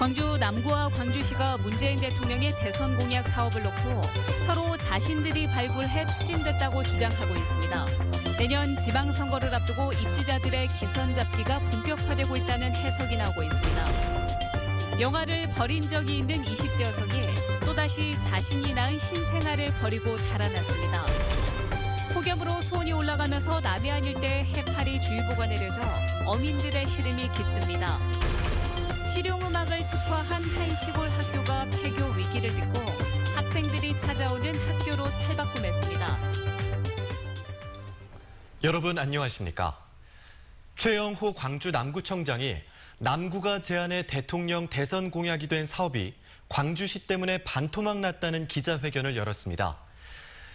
광주 남구와 광주시가 문재인 대통령의 대선 공약 사업을 놓고 서로 자신들이 발굴해 추진됐다고 주장하고 있습니다. 내년 지방선거를 앞두고 입지자들의 기선 잡기가 본격화되고 있다는 해석이 나오고 있습니다. 영화를 버린 적이 있는 20대 여성이 또다시 자신이 낳은 신생아를 버리고 달아났습니다. 폭염으로 수온이 올라가면서 남해안 일대에 해파리 주의보가 내려져 어민들의 시름이 깊습니다. 실용음악을 특화한 한 시골 학교가 폐교 위기를 딛고 학생들이 찾아오는 학교로 탈바꿈했습니다. 여러분 안녕하십니까? 최영호 광주 남구청장이 남구가 제안해 대통령 대선 공약이 된 사업이 광주시 때문에 반토막 났다는 기자회견을 열었습니다.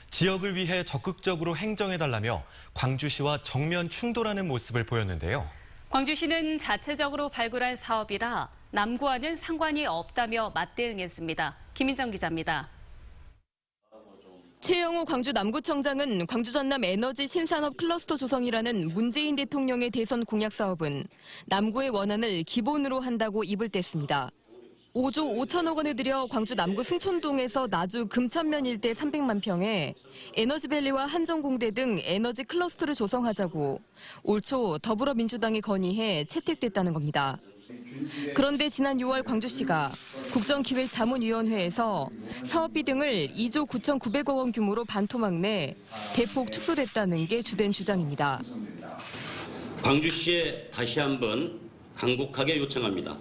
지역을 위해 적극적으로 행정해달라며 광주시와 정면 충돌하는 모습을 보였는데요. 광주시는 자체적으로 발굴한 사업이라 남구와는 상관이 없다며 맞대응했습니다. 김민정 기자입니다. 최영호 광주 남구청장은 광주 전남 에너지 신산업 클러스터 조성이라는 문재인 대통령의 대선 공약 사업은 남구의 원안을 기본으로 한다고 입을 뗐습니다. 5조 5천억 원을 들여 광주 남구 승촌동에서 나주 금천면 일대 300만 평에 에너지밸리와 한정공대 등 에너지 클러스터를 조성하자고 올 초 더불어민주당에 건의해 채택됐다는 겁니다. 그런데 지난 6월 광주시가 국정기획자문위원회에서 사업비 등을 2조 9,900억 원 규모로 반토막 내 대폭 축소됐다는 게 주된 주장입니다. 광주시에 다시 한번 간곡하게 요청합니다.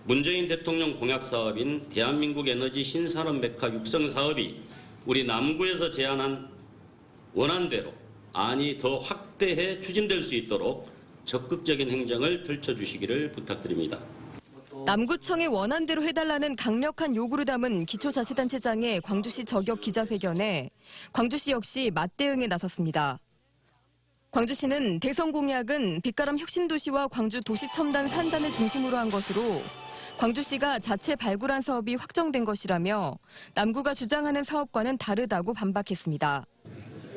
문재인 대통령 공약 사업인 대한민국 에너지 신산업 메카 육성 사업이 우리 남구에서 제안한 원안대로 아니 더 확대해 추진될 수 있도록 적극적인 행정을 펼쳐주시기를 부탁드립니다. 남구청의 원안대로 해달라는 강력한 요구를 담은 기초자치단체장의 광주시 저격 기자회견에 광주시 역시 맞대응에 나섰습니다. 광주시는 대선 공약은 빛가람 혁신도시와 광주 도시첨단 산단을 중심으로 한 것으로 광주시가 자체 발굴한 사업이 확정된 것이라며 남구가 주장하는 사업과는 다르다고 반박했습니다.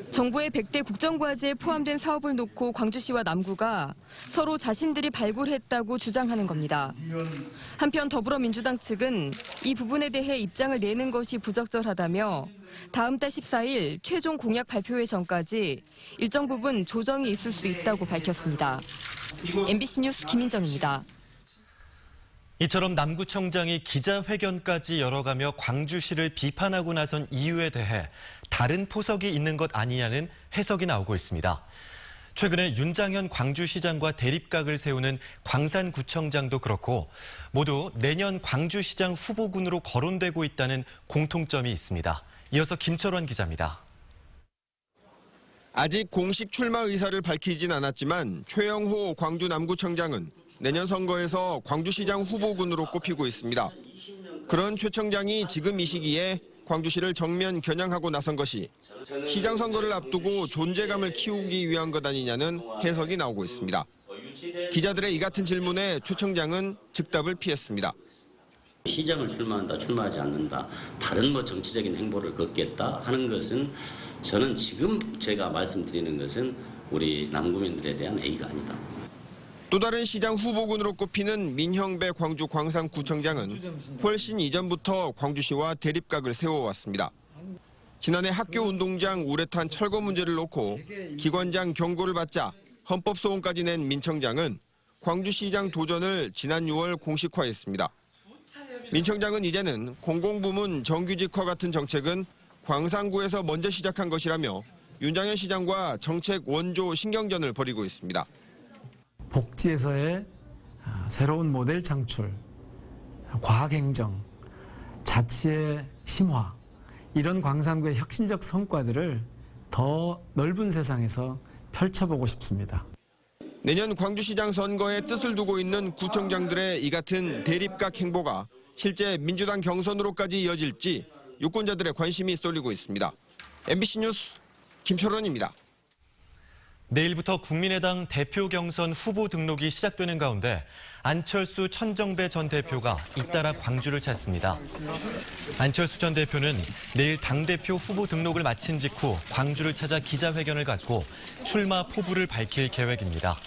정부의 100대 국정과제에 포함된 사업을 놓고 광주시와 남구가 서로 자신들이 발굴했다고 주장하는 겁니다. 한편 더불어민주당 측은 이 부분에 대해 입장을 내는 것이 부적절하다며 다음 달 14일 최종 공약 발표회 전까지 일정 부분 조정이 있을 수 있다고 밝혔습니다. MBC 뉴스 김민정입니다. 이처럼 남구청장이 기자회견까지 열어가며 광주시를 비판하고 나선 이유에 대해 다른 포석이 있는 것 아니냐는 해석이 나오고 있습니다. 최근에 윤장현 광주시장과 대립각을 세우는 광산구청장도 그렇고 모두 내년 광주시장 후보군으로 거론되고 있다는 공통점이 있습니다. 이어서 김철원 기자입니다. 아직 공식 출마 의사를 밝히진 않았지만 최영호 광주 남구청장은 내년 선거에서 광주시장 후보군으로 꼽히고 있습니다. 그런 최 청장이 지금 이 시기에 광주시를 정면 겨냥하고 나선 것이 시장 선거를 앞두고 존재감을 키우기 위한 것 아니냐는 해석이 나오고 있습니다. 기자들의 이 같은 질문에 최 청장은 즉답을 피했습니다. 시장을 출마한다, 출마하지 않는다, 다른 정치적인 행보를 걷겠다 하는 것은 저는 지금 제가 말씀드리는 것은 우리 남구민들에 대한 A가 아니다. 또 다른 시장 후보군으로 꼽히는 민형배 광주 광산구청장은 훨씬 이전부터 광주시와 대립각을 세워왔습니다. 지난해 학교 운동장 우레탄 철거 문제를 놓고 기관장 경고를 받자 헌법소원까지 낸 민 청장은 광주시장 도전을 지난 6월 공식화했습니다. 민 청장은 이제는 공공부문 정규직화 같은 정책은 광산구에서 먼저 시작한 것이라며 윤장현 시장과 정책 원조 신경전을 벌이고 있습니다. 복지에서의 새로운 모델 창출, 과학행정, 자치의 심화, 이런 광산구의 혁신적 성과들을 더 넓은 세상에서 펼쳐보고 싶습니다. 내년 광주시장 선거에 뜻을 두고 있는 구청장들의 이 같은 대립각 행보가 실제 민주당 경선으로까지 이어질지 유권자들의 관심이 쏠리고 있습니다. MBC 뉴스 김철원입니다. 내일부터 국민의당 대표 경선 후보 등록이 시작되는 가운데 안철수 천정배 전 대표가 잇따라 광주를 찾습니다. 안철수 전 대표는 내일 당대표 후보 등록을 마친 직후 광주를 찾아 기자회견을 갖고 출마 포부를 밝힐 계획입니다.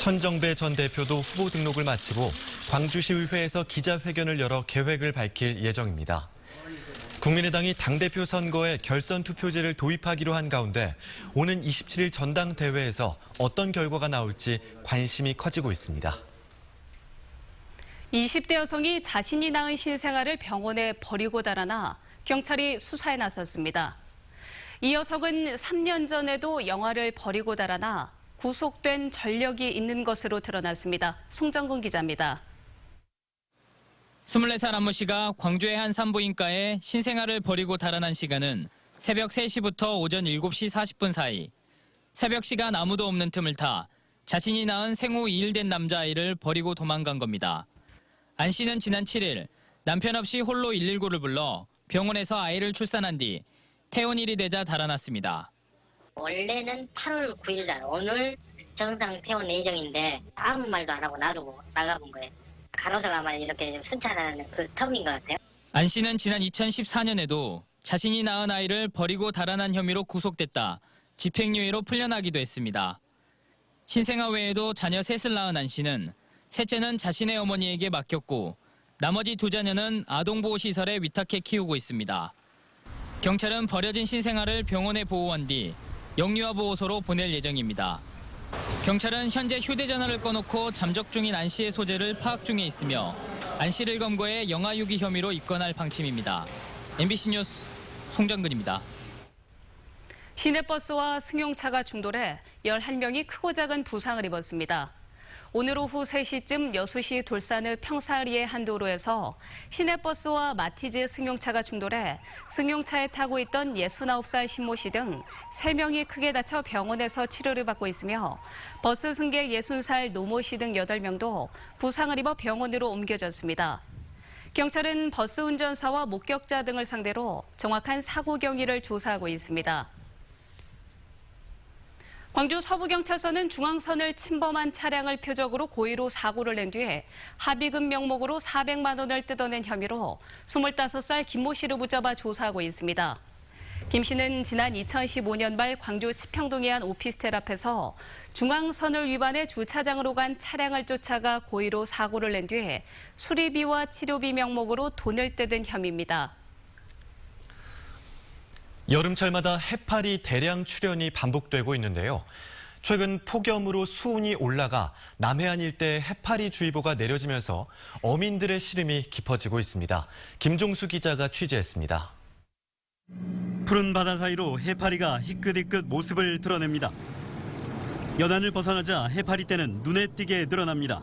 천정배 전 대표도 후보 등록을 마치고 광주시의회에서 기자회견을 열어 계획을 밝힐 예정입니다. 국민의당이 당대표 선거에 결선 투표제를 도입하기로 한 가운데 오는 27일 전당대회에서 어떤 결과가 나올지 관심이 커지고 있습니다. 20대 여성이 자신이 낳은 신생아를 병원에 버리고 달아나 경찰이 수사에 나섰습니다. 이 여성은 3년 전에도 영아를 버리고 달아나 구속된 전력이 있는 것으로 드러났습니다. 송정근 기자입니다. 24살 안모 씨가 광주의 한 산부인과에 신생아를 버리고 달아난 시간은 새벽 3시부터 오전 7시 40분 사이. 새벽 시간 아무도 없는 틈을 타 자신이 낳은 생후 2일 된 남자아이를 버리고 도망간 겁니다. 안 씨는 지난 7일 남편 없이 홀로 119를 불러 병원에서 아이를 출산한 뒤 퇴원일이 되자 달아났습니다. 원래는 8월 9일 날 오늘 정상 퇴원 예정인데 아무 말도 안 하고 놔두고 나가본 거예요. 간호사가 아마 이렇게 순찰하는 그 텀인 것 같아요. 안 씨는 지난 2014년에도 자신이 낳은 아이를 버리고 달아난 혐의로 구속됐다 집행유예로 풀려나기도 했습니다. 신생아 외에도 자녀 셋을 낳은 안 씨는 셋째는 자신의 어머니에게 맡겼고 나머지 두 자녀는 아동보호시설에 위탁해 키우고 있습니다. 경찰은 버려진 신생아를 병원에 보호한 뒤 영유아보호소로 보낼 예정입니다. 경찰은 현재 휴대전화를 꺼놓고 잠적 중인 안 씨의 소재를 파악 중에 있으며 안 씨를 검거해 영아유기 혐의로 입건할 방침입니다. MBC 뉴스 송정근입니다. 시내버스와 승용차가 충돌해 11명이 크고 작은 부상을 입었습니다. 오늘 오후 3시쯤 여수시 돌산의 평사리의 한 도로에서 시내버스와 마티즈 승용차가 충돌해 승용차에 타고 있던 69살 신모 씨 등 3명이 크게 다쳐 병원에서 치료를 받고 있으며 버스 승객 60살 노모 씨 등 8명도 부상을 입어 병원으로 옮겨졌습니다. 경찰은 버스 운전사와 목격자 등을 상대로 정확한 사고 경위를 조사하고 있습니다. 광주 서부경찰서는 중앙선을 침범한 차량을 표적으로 고의로 사고를 낸 뒤에 합의금 명목으로 400만 원을 뜯어낸 혐의로 25살 김모 씨를 붙잡아 조사하고 있습니다. 김 씨는 지난 2015년 말 광주 치평동의 한 오피스텔 앞에서 중앙선을 위반해 주차장으로 간 차량을 쫓아가 고의로 사고를 낸 뒤에 수리비와 치료비 명목으로 돈을 뜯은 혐의입니다. 여름철마다 해파리 대량 출현이 반복되고 있는데요. 최근 폭염으로 수온이 올라가 남해안 일대에 해파리주의보가 내려지면서 어민들의 시름이 깊어지고 있습니다. 김종수 기자가 취재했습니다. 푸른 바다 사이로 해파리가 희끗희끗 모습을 드러냅니다. 연안을 벗어나자 해파리떼는 눈에 띄게 늘어납니다.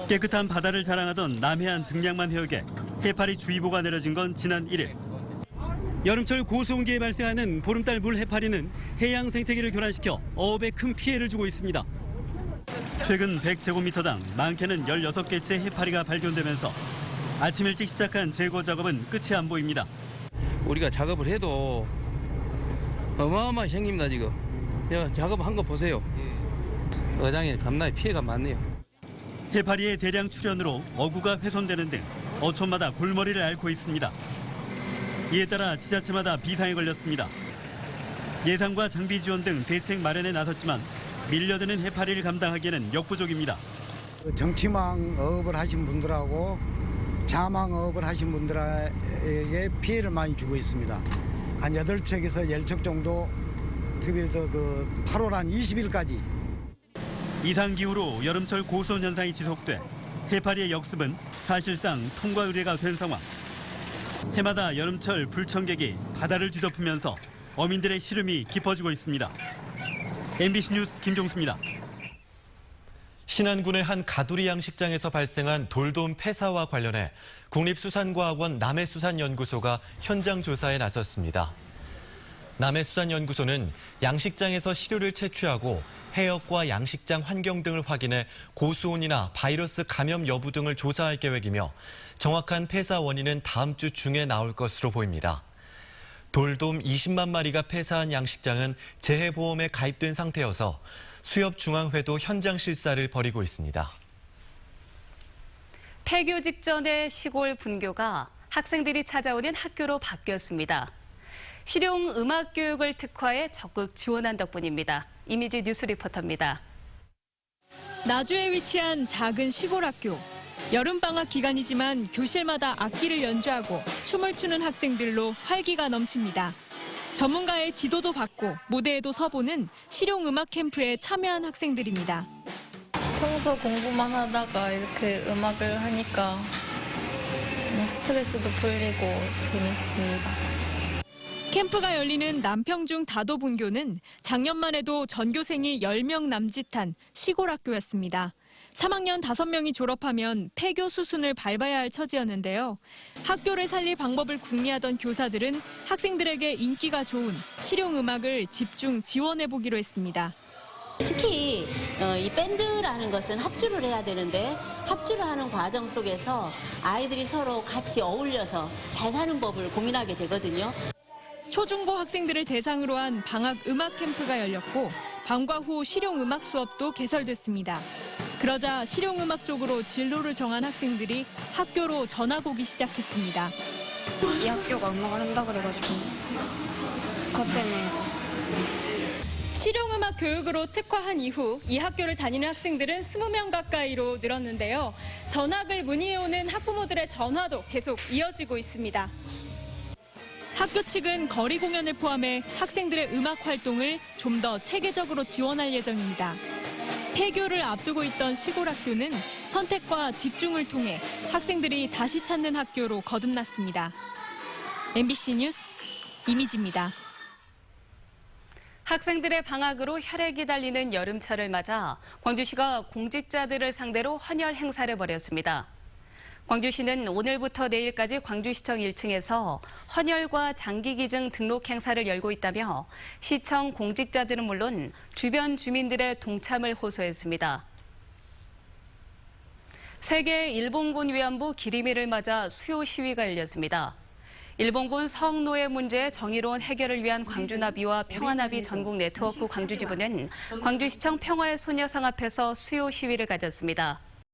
깨끗한 바다를 자랑하던 남해안 등량만 해역에 해파리주의보가 내려진 건 지난 1일. 여름철 고수온기에 발생하는 보름달 물 해파리는 해양 생태계를 교란시켜 어업에 큰 피해를 주고 있습니다. 최근 100제곱미터당 많게는 16개째 해파리가 발견되면서 아침 일찍 시작한 제거 작업은 끝이 안 보입니다. 우리가 작업을 해도 어마어마하게 생깁니다 지금. 작업한 거 보세요. 어장에 감나에 피해가 많네요. 해파리의 대량 출현으로 어구가 훼손되는 등 어촌마다 골머리를 앓고 있습니다. 이에 따라 지자체마다 비상에 걸렸습니다. 예산과 장비 지원 등 대책 마련에 나섰지만 밀려드는 해파리를 감당하기에는 역부족입니다. 정치망 어업을 하신 분들하고 자망 어업을 하신 분들에게 피해를 많이 주고 있습니다. 한 8척에서 10척 정도 특별해서 8월 한 20일까지. 이상기후로 여름철 고수온 현상이 지속돼 해파리의 역습은 사실상 통과 의례가 된 상황. 해마다 여름철 불청객이 바다를 뒤덮으면서 어민들의 시름이 깊어지고 있습니다. MBC 뉴스 김종수입니다. 신안군의 한 가두리 양식장에서 발생한 돌돔 폐사와 관련해 국립수산과학원 남해수산연구소가 현장 조사에 나섰습니다. 남해수산연구소는 양식장에서 시료를 채취하고 해역과 양식장 환경 등을 확인해 고수온이나 바이러스 감염 여부 등을 조사할 계획이며 정확한 폐사 원인은 다음 주 중에 나올 것으로 보입니다. 돌돔 20만 마리가 폐사한 양식장은 재해보험에 가입된 상태여서 수협중앙회도 현장 실사를 벌이고 있습니다. 폐교 직전의 시골 분교가 학생들이 찾아오는 학교로 바뀌었습니다. 실용 음악 교육을 특화해 적극 지원한 덕분입니다. 이미지 뉴스 리포터입니다. 나주에 위치한 작은 시골 학교. 여름방학 기간이지만 교실마다 악기를 연주하고 춤을 추는 학생들로 활기가 넘칩니다. 전문가의 지도도 받고 무대에도 서보는 실용음악 캠프에 참여한 학생들입니다. 평소 공부만 하다가 이렇게 음악을 하니까 스트레스도 풀리고 재밌습니다. 캠프가 열리는 남평중 다도분교는 작년만 해도 전교생이 10명 남짓한 시골 학교였습니다. 3학년 5명이 졸업하면 폐교 수순을 밟아야 할 처지였는데요. 학교를 살릴 방법을 궁리하던 교사들은 학생들에게 인기가 좋은 실용음악을 집중 지원해보기로 했습니다. 특히 이 밴드라는 것은 합주를 해야 되는데 합주를 하는 과정 속에서 아이들이 서로 같이 어울려서 잘 사는 법을 고민하게 되거든요. 초중고 학생들을 대상으로 한 방학 음악 캠프가 열렸고 방과 후 실용음악 수업도 개설됐습니다. 그러자 실용음악 쪽으로 진로를 정한 학생들이 학교로 전학 오기 시작했습니다. 이 학교가 음악을 한다 그래가지고 그것 때문에. 실용음악 교육으로 특화한 이후 이 학교를 다니는 학생들은 20명 가까이로 늘었는데요. 전학을 문의해오는 학부모들의 전화도 계속 이어지고 있습니다. 학교 측은 거리 공연을 포함해 학생들의 음악 활동을 좀 더 체계적으로 지원할 예정입니다. 폐교를 앞두고 있던 시골 학교는 선택과 집중을 통해 학생들이 다시 찾는 학교로 거듭났습니다. MBC 뉴스 이미지입니다. 학생들의 방학으로 혈액이 달리는 여름철을 맞아 광주시가 공직자들을 상대로 헌혈 행사를 벌였습니다. 광주시는 오늘부터 내일까지 광주시청 1층에서 헌혈과 장기기증 등록 행사를 열고 있다며 시청 공직자들은 물론 주변 주민들의 동참을 호소했습니다. 세계 일본군 위안부 기리미를 맞아 수요 시위가 열렸습니다. 일본군 성노예 문제의 정의로운 해결을 위한 광주나비와 평화나비 전국 네트워크 광주지부는 광주시청 평화의 소녀상 앞에서 수요 시위를 가졌습니다.